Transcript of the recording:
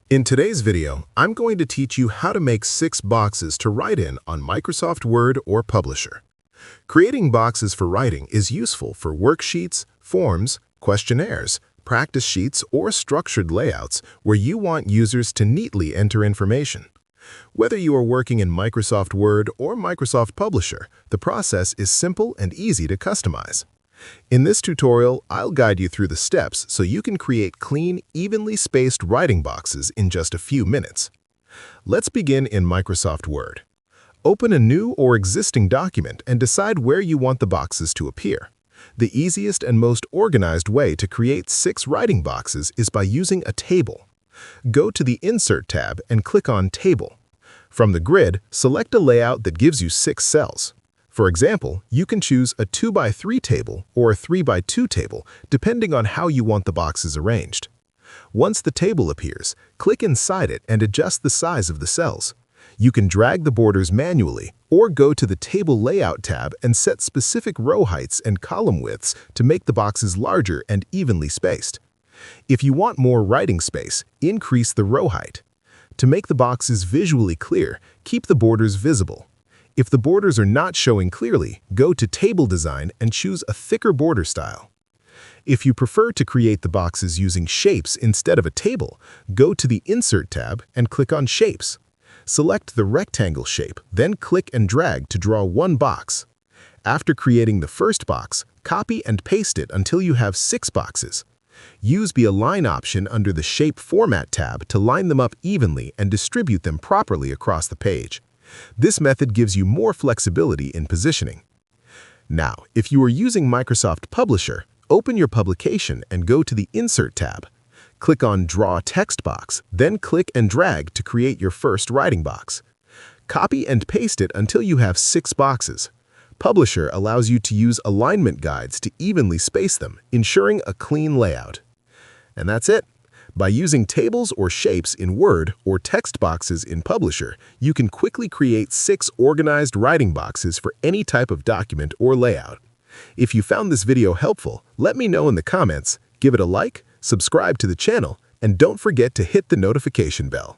In today's video, I'm going to teach you how to make 6 boxes to write in on Microsoft Word or Publisher. Creating boxes for writing is useful for worksheets, forms, questionnaires, practice sheets, or structured layouts where you want users to neatly enter information. Whether you are working in Microsoft Word or Microsoft Publisher, the process is simple and easy to customize. In this tutorial, I'll guide you through the steps so you can create clean, evenly spaced writing boxes in just a few minutes. Let's begin in Microsoft Word. Open a new or existing document and decide where you want the boxes to appear. The easiest and most organized way to create 6 writing boxes is by using a table. Go to the Insert tab and click on Table. From the grid, select a layout that gives you 6 cells. For example, you can choose a 2x3 table or a 3x2 table, depending on how you want the boxes arranged. Once the table appears, click inside it and adjust the size of the cells. You can drag the borders manually or go to the Table Layout tab and set specific row heights and column widths to make the boxes larger and evenly spaced. If you want more writing space, increase the row height. To make the boxes visually clear, keep the borders visible. If the borders are not showing clearly, go to Table Design and choose a thicker border style. If you prefer to create the boxes using shapes instead of a table, go to the Insert tab and click on Shapes. Select the rectangle shape, then click and drag to draw one box. After creating the first box, copy and paste it until you have 6 boxes. Use the Align option under the Shape Format tab to line them up evenly and distribute them properly across the page. This method gives you more flexibility in positioning. Now, if you are using Microsoft Publisher, open your publication and go to the Insert tab. Click on Draw Text Box, then click and drag to create your first writing box. Copy and paste it until you have 6 boxes. Publisher allows you to use alignment guides to evenly space them, ensuring a clean layout. And that's it. By using tables or shapes in Word or text boxes in Publisher, you can quickly create 6 organized writing boxes for any type of document or layout. If you found this video helpful, let me know in the comments, give it a like, subscribe to the channel, and don't forget to hit the notification bell.